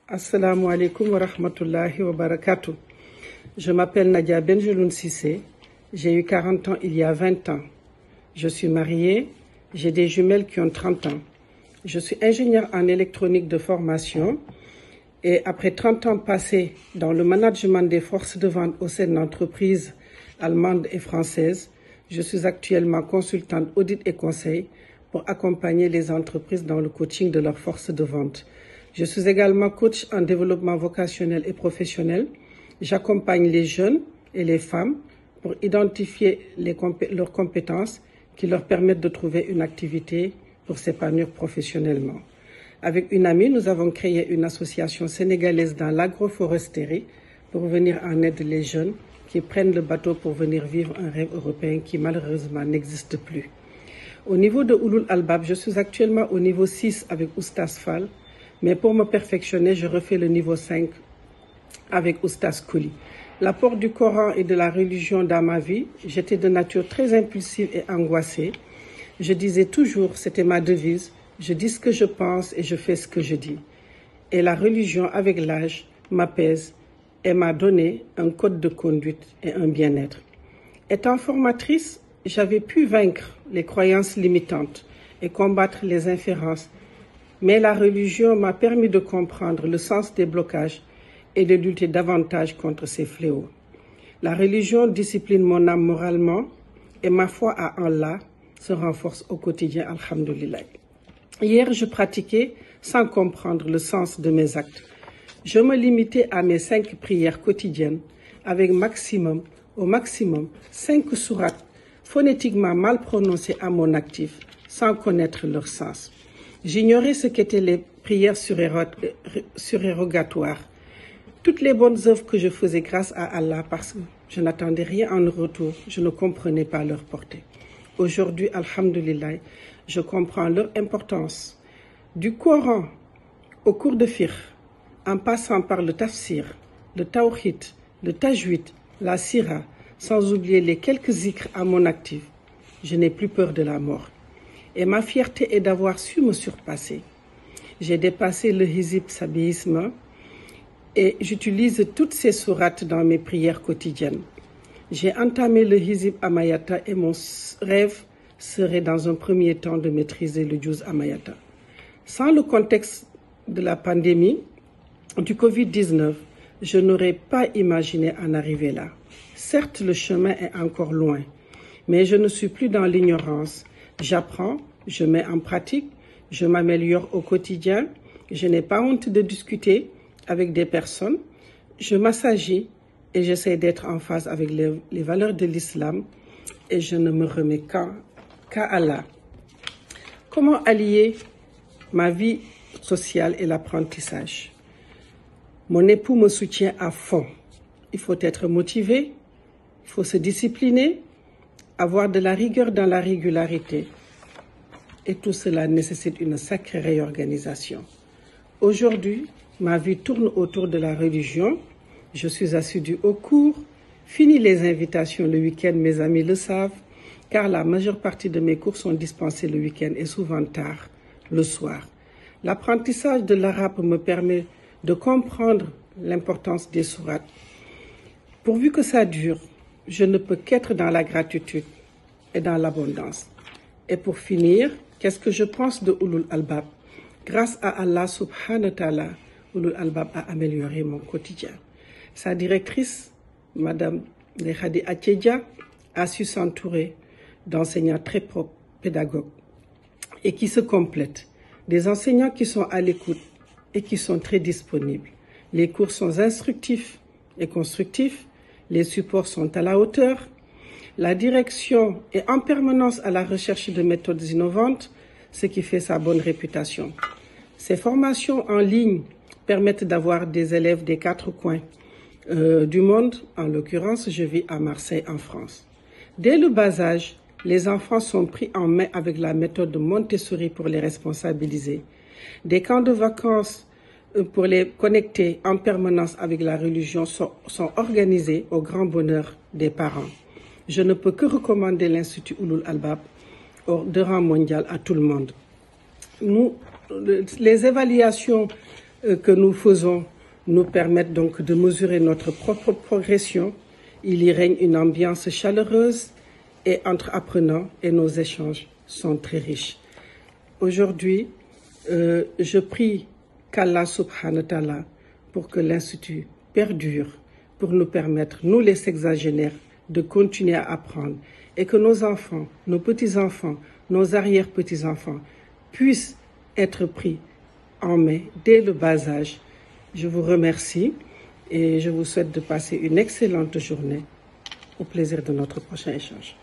Assalamu alaikum wa rahmatullahi wa barakatuh. Je m'appelle Nadia Benjeloun Sissé. J'ai eu 40 ans il y a 20 ans. Je suis mariée. J'ai des jumelles qui ont 30 ans. Je suis ingénieure en électronique de formation. Et après 30 ans passés dans le management des forces de vente au sein d'entreprises allemandes et françaises, je suis actuellement consultante audit et conseil pour accompagner les entreprises dans le coaching de leurs forces de vente. Je suis également coach en développement vocationnel et professionnel. J'accompagne les jeunes et les femmes pour identifier leurs compétences qui leur permettent de trouver une activité pour s'épanouir professionnellement. Avec une amie, nous avons créé une association sénégalaise dans l'agroforesterie pour venir en aide les jeunes qui prennent le bateau pour venir vivre un rêve européen qui malheureusement n'existe plus. Au niveau de Ouloul Albab, je suis actuellement au niveau 6 avec Oustaz Fall, mais pour me perfectionner, je refais le niveau 5 avec Oustaz Kouli. L'apport du Coran et de la religion dans ma vie, j'étais de nature très impulsive et angoissée. Je disais toujours, c'était ma devise, je dis ce que je pense et je fais ce que je dis. Et la religion, avec l'âge, m'apaise et m'a donné un code de conduite et un bien-être. Étant formatrice, j'avais pu vaincre les croyances limitantes et combattre les inférences, mais la religion m'a permis de comprendre le sens des blocages et de lutter davantage contre ces fléaux. La religion discipline mon âme moralement et ma foi à Allah se renforce au quotidien, alhamdoulilah. Hier, je pratiquais sans comprendre le sens de mes actes. Je me limitais à mes 5 prières quotidiennes avec au maximum 5 sourates phonétiquement mal prononcées à mon actif sans connaître leur sens. J'ignorais ce qu'étaient les prières surérogatoires. Toutes les bonnes œuvres que je faisais grâce à Allah parce que je n'attendais rien en retour, je ne comprenais pas leur portée. Aujourd'hui, alhamdoulilah, je comprends leur importance. Du Coran au cours de fiqh, en passant par le tafsir, le tawhid, le tajwid, la sira, sans oublier les quelques zikrs à mon actif, je n'ai plus peur de la mort. Et ma fierté est d'avoir su me surpasser. J'ai dépassé le hizib sabéisme et j'utilise toutes ces sourates dans mes prières quotidiennes. J'ai entamé le hizib Amayata et mon rêve serait dans un premier temps de maîtriser le juz Amayata. Sans le contexte de la pandémie du Covid-19, je n'aurais pas imaginé en arriver là. Certes, le chemin est encore loin, mais je ne suis plus dans l'ignorance. J'apprends, je mets en pratique, je m'améliore au quotidien, je n'ai pas honte de discuter avec des personnes, je m'assagis et j'essaie d'être en phase avec les valeurs de l'islam et je ne me remets qu'à Allah. Comment allier ma vie sociale et l'apprentissage? Mon époux me soutient à fond. Il faut être motivé, il faut se discipliner, avoir de la rigueur dans la régularité. Et tout cela nécessite une sacrée réorganisation. Aujourd'hui, ma vie tourne autour de la religion. Je suis assidue aux cours, fini les invitations le week-end, mes amis le savent, car la majeure partie de mes cours sont dispensés le week-end et souvent tard, le soir. L'apprentissage de l'arabe me permet de comprendre l'importance des sourates. Pourvu que ça dure, je ne peux qu'être dans la gratitude et dans l'abondance. Et pour finir, qu'est-ce que je pense de Ouloul Albab? Grâce à Allah subhanahu wa ta'ala, Ouloul Albab a amélioré mon quotidien. Sa directrice, Madame Lehadi Atjedja, a su s'entourer d'enseignants très propres, pédagogues, et qui se complètent. Des enseignants qui sont à l'écoute et qui sont très disponibles. Les cours sont instructifs et constructifs. Les supports sont à la hauteur. La direction est en permanence à la recherche de méthodes innovantes, ce qui fait sa bonne réputation. Ces formations en ligne permettent d'avoir des élèves des 4 coins du monde. En l'occurrence, je vis à Marseille, en France. Dès le bas âge, les enfants sont pris en main avec la méthode Montessori pour les responsabiliser. Des camps de vacances pour les connecter en permanence avec la religion sont organisés au grand bonheur des parents. Je ne peux que recommander l'Institut Ouloul Albab de rang mondial à tout le monde. Les évaluations que nous faisons nous permettent donc de mesurer notre propre progression. Il y règne une ambiance chaleureuse et entre apprenants et nos échanges sont très riches. Aujourd'hui, je prie qu'Allah subhanahu wa ta'ala pour que l'Institut perdure, pour nous permettre, nous les sexagénaires, de continuer à apprendre et que nos enfants, nos petits-enfants, nos arrière-petits-enfants puissent être pris en main dès le bas âge. Je vous remercie et je vous souhaite de passer une excellente journée. Au plaisir de notre prochain échange.